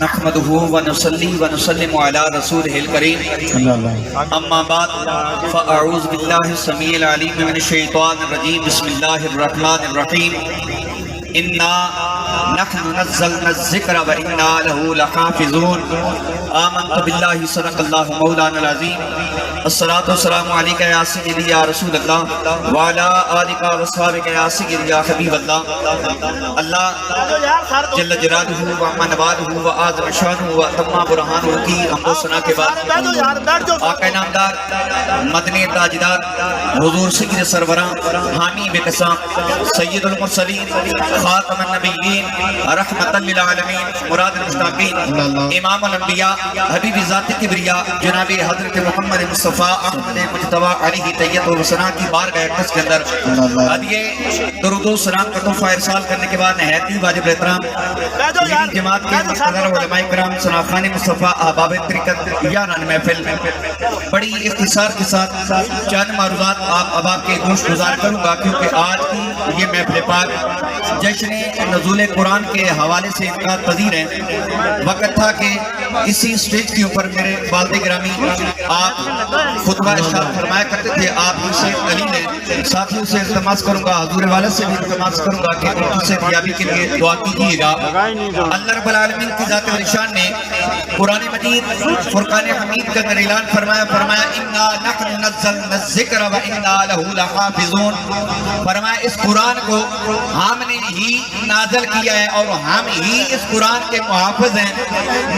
نحمده ونصلي ونسلم على رسوله الكريم اما بعد فاعوذ بالله السميع العليم من الشيطان الرجيم بسم الله الرحمن الرحيم انا نحن نزلنا الذکر وانا له لحافظون آمنت بالله صدق الله مولانا العظیم الصلاة والسلام علیکہ یا سیدی یا رسول اللہ وعلا آلکہ وصحابکہ یا سیدی یا حبیب اللہ اللہ جل جلالہ وعما نوالہ وآذر شانہ واتما برہانہ کی حمد و ثنا کے بعد آقا نامدار مدنی تاجدار حضور سید سروران حامی بقسام سید المرسلین خاتم النبیین رحمت للعالمین مراد المشتاقین امام الانبیاء حبیب ذات کبریا جناب حضرت محمد مصطفیٰ احمد مجتبی علیہ طیب و سنا کی بارگاہ اقدس کے اندر اب یہ درود و سلام کا تحفہ ارسال کرنے کے بعد نہایت ہی واجب احترام میری جماعت کے مقتدر علماء کرام شناخان مصطفیٰ احباب طریقت یاران محفل بڑی اختصار کے ساتھ چند معروضات آپ احباب کے گوش گزار کروں گا کیونکہ آج کی یہ محفل پاک جشن نزول قرآن کے حوالے سے انعقاد پذیر ہے۔ وقت تھا کہ اسی سٹیج کے اوپر میرے والد گرامی آپ خطبہ ارشاد فرمایا کرتے تھے، آپ ہی سے دلیل ہے، ساتھیوں سے التماس کروں گا، حضور والد سے بھی التماس کروں گا کہ ان سے دیابی کے لیے دعا کیجیے گا۔ اللہ رب العالمین کی ذات و نشان نے قرآن مجید فرقان حمید کا اندر اعلان فرمایا اِنَّا نَحْنُ نَزَّلْنَا الذِّكْرَ وَإِنَّا لَهُ لَحَافِظُونَ، فرمایا اس قرآن کو ہم نے ہی نازل کیا ہے اور ہم ہی اس قرآن کے محافظ ہیں۔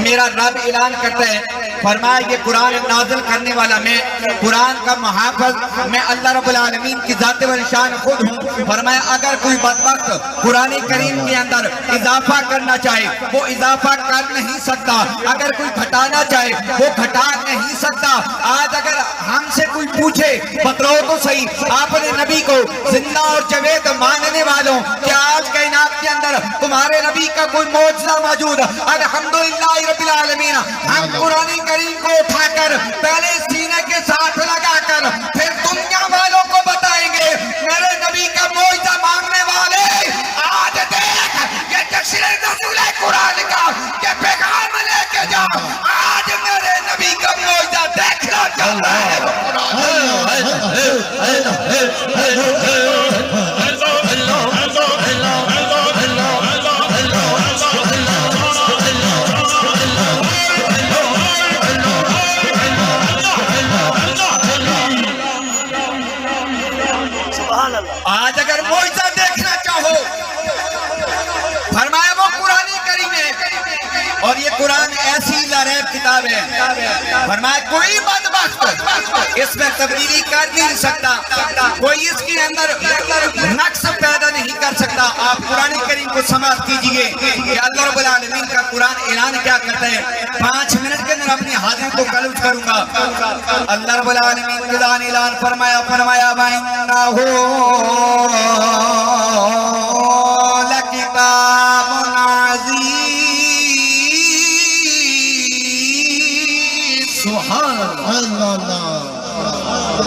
میرا رب اعلان کرتا ہے، فرمایا یہ قرآن نازل کرنے والا میں، قرآن کا محافظ میں اللہ رب العالمین کی ذات و نشان خود ہوں۔ فرمایا اگر کوئی بدبخت قرآن کریم کے اندر اضافہ کرنا چاہے وہ اضافہ کر نہیں سکتا، اگر کوئی گھٹانا چاہے وہ گھٹا نہیں سکتا۔ آج اگر ہم سے کوئی پوچھے بتلاؤ تو صحیح آپ نے نبی کو زندہ اور جاوید ماننے والوں کیا آج کائنات کے اندر تمہارے نبی کا کوئی معجزہ موجود؟ الحمدللہ رب العالمین، ہم قرآن کریم کو اٹھا کر پہلے سینے کے ساتھ لگا کر پھر دنیا والوں کو بتائیں گے میرے نبی کا معجزہ مانگنے والے آج دیکھ یہ جشن نزول قرآن کا یہ پیغام لے کے جا، آج میرے نبی کا معجزہ دیکھنا چاہتا ہے آج اگر معجزہ دیکھنا چاہو فرمایا وہ قرآن کریم ہے اور یہ قرآن ایسی لاریب کتاب ہے۔ فرمایا کوئی بدبخت اس میں تبدیلی کر نہیں سکتا، کوئی اس کے اندر نقص پیدا نہیں کر سکتا۔ آپ قرآن کریم کو سماعت کیجئے کہ اللہ رب العالمین کا قرآن اعلان کیا کرتا ہے۔ 5 منٹ کے اندر اپنی حاضری کو کلوچ کروں گا۔ اللہ رب العالمین کے اعلان فرمایا وَإِنَّهُ لَكِتَابٌ عَزِيزٌ، سبحان اللہ۔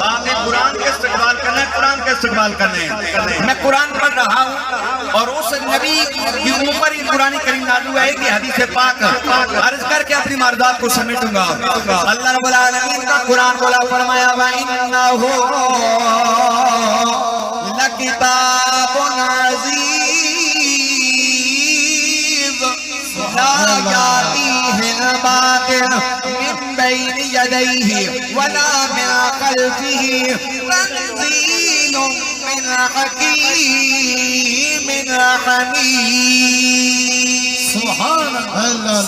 آپ نے قرآن کا استقبال کرنا ہے، قرآن کا استقبال کرنا ہے۔ میں قرآن پڑھ رہا ہوں اور اس نبی کی اوپر ہی قرآن کریم نازل ہوا ہے کہ حدیث پاک عرض کر کے اپنی معروضات کو سمیٹوں گا۔ اللہ رب العالمین کا قرآن بولا، فرمایا وَإِنَّهُ لَكِتَابٌ عَزِيزٌ لَا يَأْتِيهِ الْبَاطِلُ مِنْ بَيْنِ يَدَيْهِ وَلَا مِنْ خَلْفِهِ تَنزِيلٌ مِنْ حَكِيمٍ حَمِيدٍ۔ سبحان اللہ،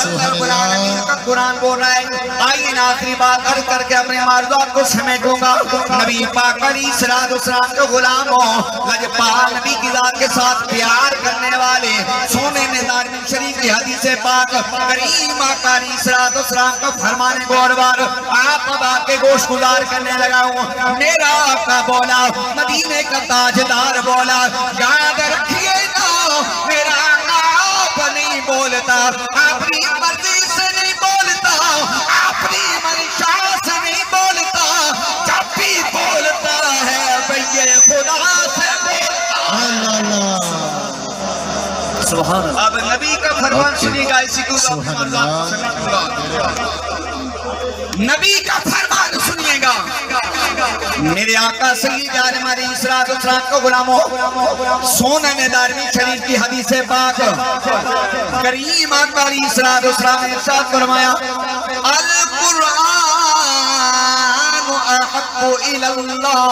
اللہ رب العالمین کا قرآن بول رہا ہے۔ آئیے آخری بات عرض کر کے اپنے معروضات کو سمیٹوں گا۔ نبی پاک علیہ السلام کے غلاموں، لجپال نبی کی ذات کے ساتھ پیار کرنے والے، سونے میں دارمی شریف کی حدیث پاک کریم آقا علیہ السلام کا فرمانے کو اور بار آپ اب آپ کے گوشت گزار کرنے لگا ہوں۔ میرا آقا بولا، مدینے کا تاجدار بولا، یاد رکھیے نا میرا آقا آپ نہیں بولتا، اپنی مرضی سے نہیں بولتا، اپنی منشا سے نہیں بولتا، جب بھی بولتا ہے بھئی خدا سے بولتا۔ سبحان اب نبی کا فرمان سنیے گا اسی کو نبی کا فرمان سنیے گا میرے آقا سید عالم علیہ السلام کو غلاموں سنن دارمی شریف کی حدیث پاک کریم آقا علیہ السلام نے ارشاد فرمایا القرآن احب الی اللہ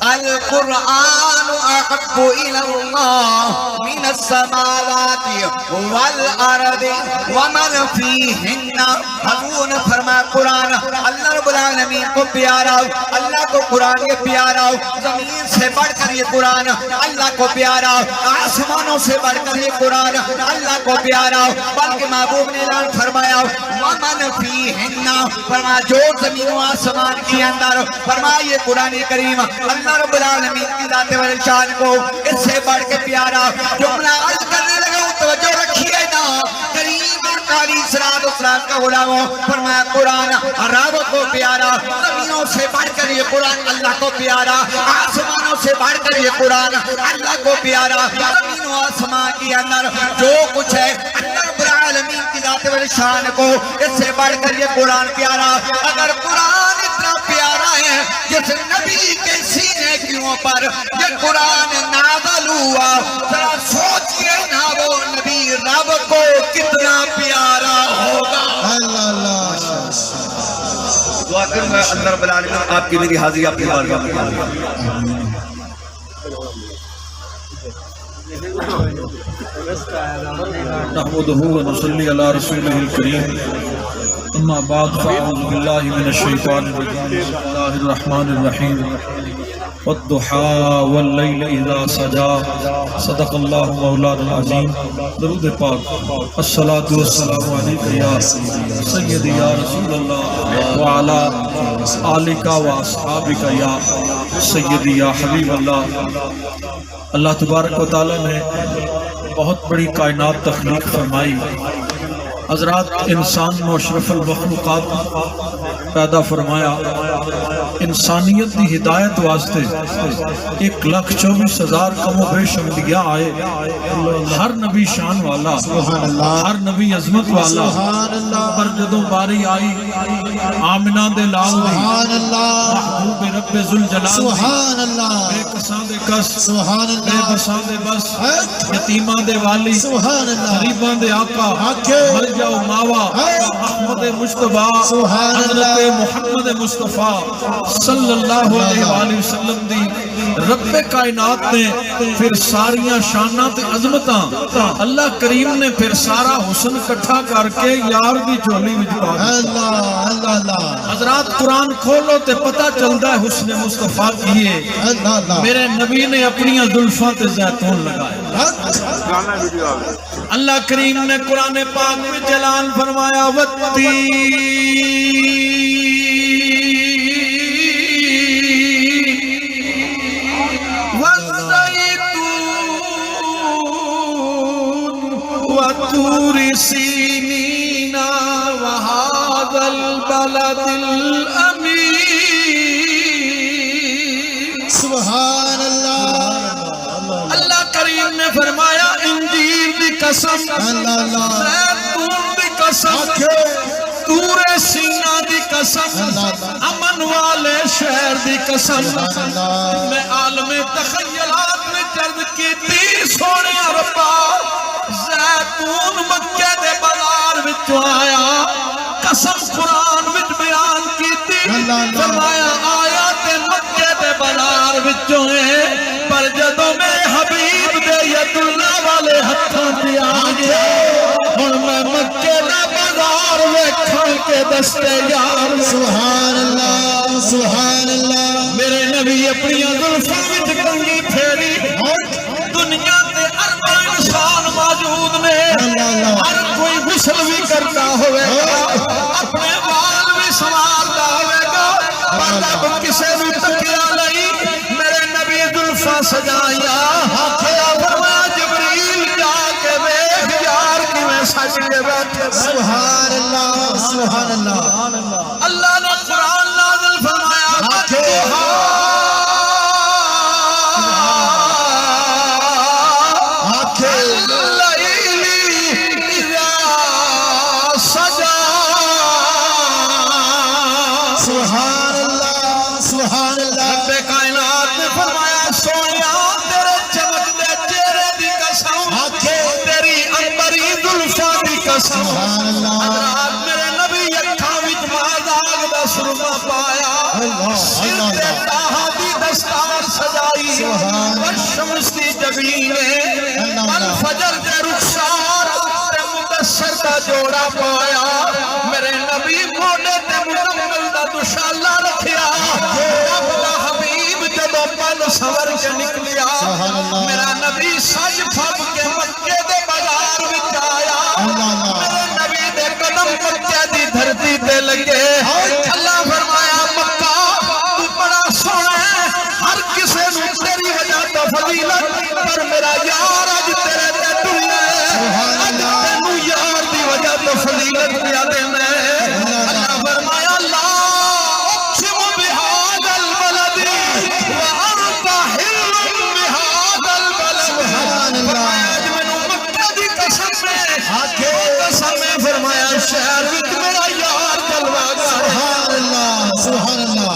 القرآن احب الی اللہ من السماوات والارض ومن فیہن حضور نے فرمایا قرآن اللہ رب العالمین کو پیارا اللہ کو قرآن یہ پیارا زمین سے بڑھ کر یہ قرآن اللہ کو پیارا آسمانوں سے بڑھ کر یہ قرآن اللہ کو پیارا بلکہ محبوب نے اعلان فرمایا ومن فیہن فرمایا جو زمین و آسمان کے اندر فرمایا یہ قرآن کریم اللہ رب العالمین کی ذات و شان کو اس سے بڑھ کے پیارا جملہ عرض کرنے لگا توجہ رکھیے نا کریم علیہ السلام کا غلاموں فرمایا قرآن رب کو پیارا زمینوں سے بڑھ کر یہ قرآن اللہ کو پیارا آسمانوں سے بڑھ کر یہ قرآن اللہ کو پیارا زمین و آسمان کے اندر جو کچھ ہے اللہ رب العالمین کی ذات و شان کو اس سے بڑھ کر یہ قرآن پیارا اگر قرآن اتنا پیارا ہے جس نبی کے سینے کے اوپر یہ قرآن نازل ہوا ذرا سوچئے نا وہ نبی رب کو کتنا پیارا ہوگا دعا کروں گا اللہ رب العالمین آپ کی میری حاضری آپ کی بارگاہ میں نحمده ونصلي على رسوله الكريم اما بعد فاعوذ بالله من الشيطان الرجيم بسم الله الرحمن الرحيم والضحى والليل اذا سجى صدق الله مولانا العظيم درود پاک الصلاة والسلام عليك يا سيدي يا رسول الله وعلى آلك واصحابك يا سيدي يا حبيب الله اللہ تبارک و تعالی نے بہت بڑی کائنات تخلیق فرمائی حضرات انسان و اشرف المخلوقات پیدا فرمایا انسانیت دی ہدایت واسطے 1,24,000 کم و بیش انبیاء آئے ہر نبی شان والا ہر نبی عظمت والا پر جدوں باری آئی آمنہ دے لال دی محبوب رب ذوالجلال دی بے کساں دے کس بے بساں دے بس یتیماں دے والی غریباں دے آقا مر جاؤ ماوا احمد مصطفیٰ حضرت محمد مصطفیٰ صلی اللہ علیہ وآلہ وسلم دی رب کائنات نے پھر ساریاں شانہ تے عظمتاں اللہ کریم نے پھر سارا حسن کٹھا کر کے یار دی چولی وجپا حضرات قرآن کھولو تے پتہ چلتا ہے حسن مصطفیٰ کیے میرے نبی نے اپنی زلفاں تے زیتون لگائے اللہ کریم نے قرآن پاک میں جلال فرمایا وَالطُّورِ سِينِينَ وَهَذَا الْبَلَدِ الْأَمِينِ سبحان اللہ اللہ کریم نے فرمایا انجیل دی قسم زیتون دی قسم طور سینہ دی قسم امن والے شہر دی قسم میں عالم تخیلات میں چرد کی تیر سونے ربا زیتون مکہ دے بازار وچوں آیا قسم قرآن وچ بیان کی تیر فرمایا آیات مکہ دے بازار وچوں ہیں پر جدوں میں حبیب دے ید اللہ والے ہتھاں تے آ گیا ہن میں مکے دا بازار ویکھاں کے دستے یار سبحان اللہ سبحان اللہ میرے نبی اپنی زلفاں وچ کنگھی پھیری دنیا تے اربع انسان موجود نے ہر کوئی غسل بھی کرتا ہوئے گا اپنے وال بھی سنوارتا ہوئے گا پر رب کسے بھی تکیا نہیں میرے نبی زلفاں سجایا فرمایا جبریل جا کے دیکھ یار کیویں سج کے بیٹھے سبحان اللہ سبحان اللہ اللہ نے قرآن نازل فرمایا واللیل اذا سجا سبحان اللہ سبحان اللہ رب کائنات نے فرمایا سونیا تیرے چمکدے چہرے دی قسم تیری انبری زلفاں دی قسم حضرات میرے نبی اکھاں وچ مازاگ دا سرما پایا سر تے تاہا دی دستار سجائی والشمس دی جبینے والفجر دے رخسار تے مدثر دا جوڑا پایا میرے نبی موڈے تے مزمل دا دشالہ رکھیا اپنا حبیب جدو پل سور کے نکلیا میرا نبی سج پھب کے مکے دے بازار وچ آیا میرے نبی دے قدم مکے دی دھرتی تے لگے اللہ فرمایا مکہ تو بڑا سونا ہے ہر کسے نو تیری وجہ تو فضیلت پر میرا یار اج تیرے تے ٹریا ہے اج تینو یار دی وجہ تو فضیلت پیا دینا ہے اللہ فرمایا لا اقسم بهذا البلد وانت حل بهذا البلد فرمایا اج مینوں مکہ دی قسم میں فرمایا شہر وچ میرا یار جلوہ گر سبحان اللہ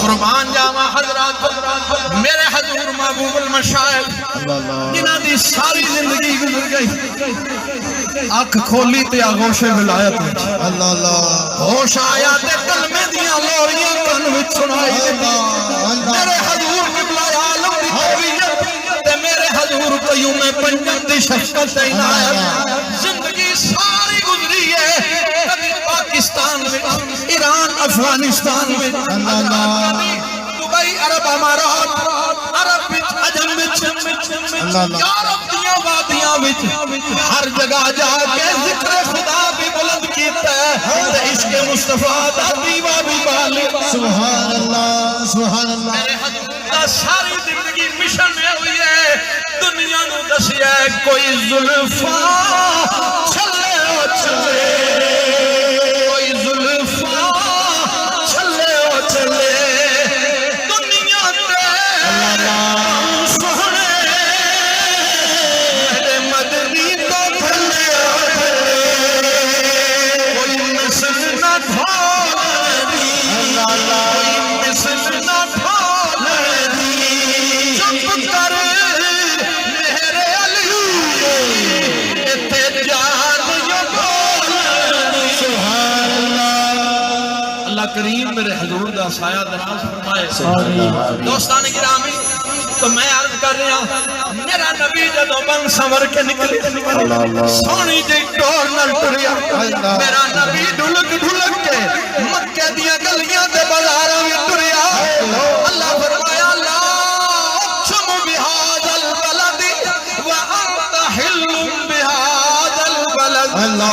قربان جاواں حضرات میرے حضور محبوب المشائخ جنہاں دی ساری زندگی گزر گئی اکھ کھولی تے آغوش ولایت وچ اللہ اللہ ہوش آیا تے کلمے دیاں لوریاں کن وچ سنائی دیں میرے حضور قبلہ عالم دی تربیت تے میرے حضور قیوم پنجم دی شفقت تے عنایت زندگی ساری گزری ہے کبھی پاکستان وچ ایران افغانستان وچ دبئی عرب امارات عرب وچ عجم وچ یورپ دیاں وادیاں وچ ہر جگہ جا کے ذکر خدا بھی بلند کیتا ہے تے عشق مصطفیٰ دا دیوا بھی بالغ سبحان اللہ سبحان اللہ میرے حضور دا ساری زندگی مشن میں ہوئی ہے دنیا نو دسیا ہے کوئی زلفاں چلے او چلے کوئی زلفاں چلے او چلے دنیا تے سہنے میرے مدنی تو تھلے او چلے کوئی مثل نہ ڈھولے کوئی مثل نہ ڈھولے چپ کر میرے علی تے جان یو بولے سبحان اللہ اللہ کریم میرے حضور دا سایہ دراز فرمائے دوستان گرامی تو میں عرض کر رہا ہوں میرا نبی جدو بن سنور کے نکلے سونی جی ٹور نل ٹریا میرا نبی ڈھلک ڈھلک کے مکہ دیاں گلیاں دے بازاراں وچ ٹریا اللہ فرمایا لا اقسم بهذا البلد وانت حل بهذا البلد اللہ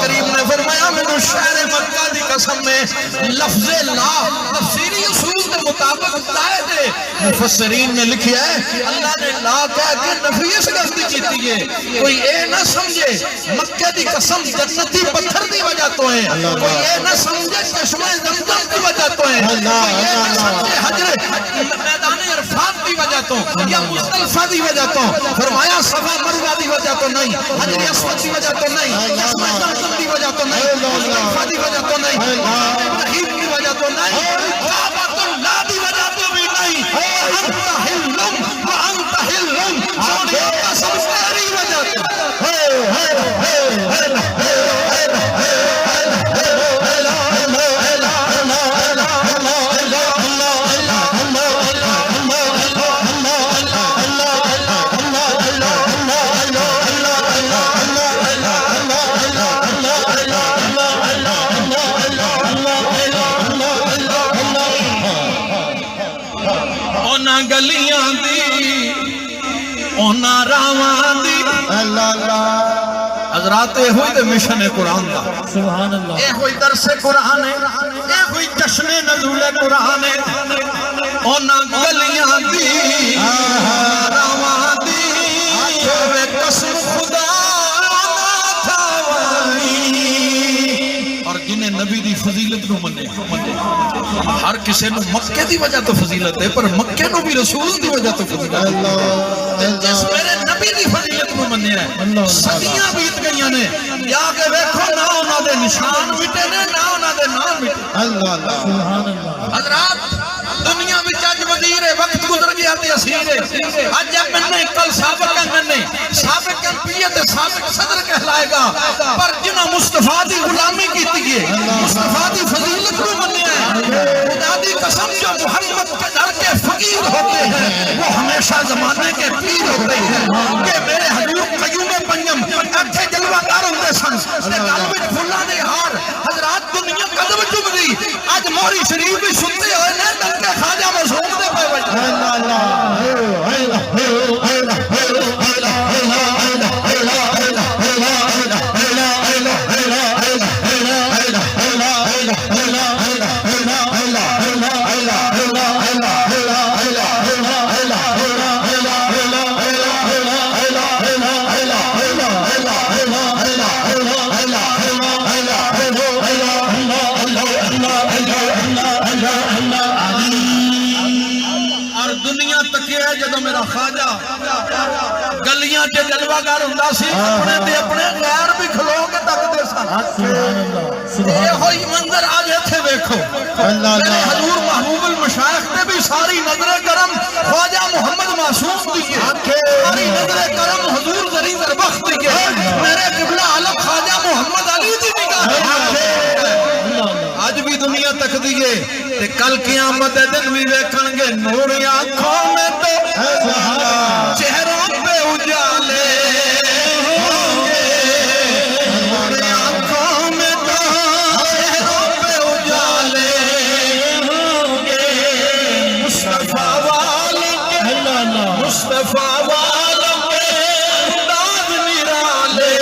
کریم نے فرمایا میں شہر مکہ دی قسم میں لفظ لا تفسیری اصول کے مطابق زائد ہے مفسرین نے لکھیا ہے اللہ نے لا کہہ کے نفی اس غلطی کیتی ہے کوئی اے نہ سمجھے مکہ دی قسم جنتی پتھر دی وجہ تو ہے کوئی اے نہ سمجھے چشمہ زمزم دی وجہ تو ہے کوئی اے نہ سمجھے حجر میدان عرفات دی وجہ تو یا مزدلفہ دی وجہ تو فرمایا صفا مروہ دی وجہ تو نہیں حجر اسود دی وجہ تو نہیں چشمہ زمزم دی وجہ تو نہیں مزدلفہ دی وجہ تو نہیں ابراہیم کی وجہ تو نہیں کعبۃ اللہ دی وجہ تو بھی نہیں انت حلم وانت حلم سونی قسم تیری وجہ گلیاں دی اونا راواں دی اللہ اللہ حضرات اے ہوئی دے مشن قرآن دا سبحان اللہ اے ہوئی درس قرآن ہے اے ہوئی جشن نزول قرآن ہے اونا گلیاں دی راواں دی ہوئے قسم خدا نہ تھاوانی اور جنہیں نبی دی فضیلت نو منے ہر کسے نو مکے دی وجہ تو فضیلت ہے پر مکے نو بھی رسول دی وجہ تو فضیلت ہے جس میرے نبی دی فضیلت ہیں صدیاں بیت گئی نے یا کہ ویکھو نہ انہاں دے نشان مٹے نے نہ انہاں دے نام مٹے اللہ اللہ سبحان اللہ حضرات دنیا وچ اج وزیر وقت گزر گیا تے اسیر اج میں نے کل سابق میں نے سابق ایم تے سابق صدر کہلائے گا پر جنہاں مصطفیٰ دی غلامی کیتی ہے مصطفیٰ دی فضیلت کو منیا ہے خدا دی قسم جو محمد کے در کے فقیر ہوتے ہیں وہ ہمیشہ زمانے کے پیر ہوتے ہیں کہ میرے حضور قیوم پنجم اکھے جلوہ کار ہوندے سن تے گل وچ پھلاں دے ہار حضرات دنیا قدم چوم دی اج موری شریف بھی سنتے ہوئے نے دنکے خواجہ مسعود دے پے وج اللہ گلیاں تے جلوہ گار ہوندا سی اپنے تے اپنے غیر بھی کھلو کے تکدے سن اے ہوئی منظر آج ایتھے ویکھو میرے حضور محبوب المشائخ تے بھی ساری نظر کرم خواجہ محمد معصوم دیئے ساری نظر کرم حضور ذری دربخت دیئے میرے قبلہ عالم خواجہ محمد علی دی نگاہ آج بھی دنیا تک دیئے تے کل قیامت دن بھی ویکھن گے نور آنکھوں میں تو چہروں پہ اجالے ہوں گے نور آنکھوں میں تو چہروں پہ اجالے ہوں گے مصطفیٰ والوں کے مصطفیٰ والوں کے انداز نرالے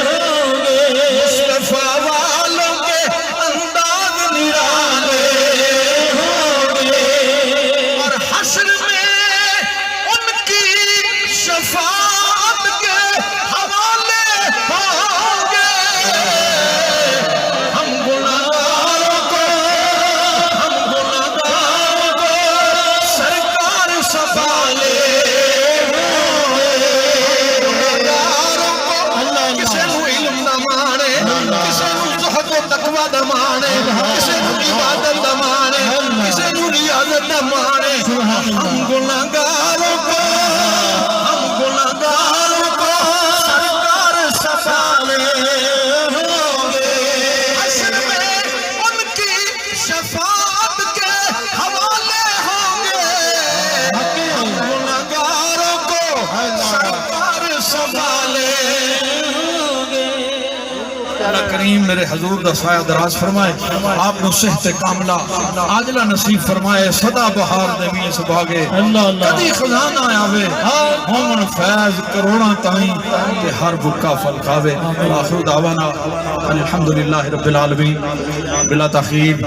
ہوں گے مصطفیٰ والوں کے انداز نرالے ہوں گے اور حشر میں ان کی شفاعت کے حوالے ہوں گے ہم گناہگاروں کو سرکار سنبھالے ہوں گے گناہگاروں کو کسے نو علم نہ مانے کسے نو زہد و تقوی نہ مانے کسے نو عبادت نہ مانے کسے نو ریاضت نہ مانے ہم گناہگاروں کو سرکار سنبھالے ہوں گے حشر میں ان کی شفاعت کے حوالے ہوں گے ہم گناہگاروں کو سرکار سنبھالے ہوں گے اللہ کریم میرے حضور دا سایہ دراز فرمائے آپ نو صحت کاملہ عاجلہ نصیب فرمائے صدا بہار دے میں سبھاگے کدی خزانہ آوے ہومن فیض کروڑاں تائیں تے ہر بکا پھل کھاوے آخر دعوانا الحمدللہ رب العالمین بلا تاخیر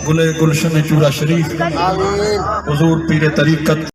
گلے گلشن چورا شریف حضور پیر طریقت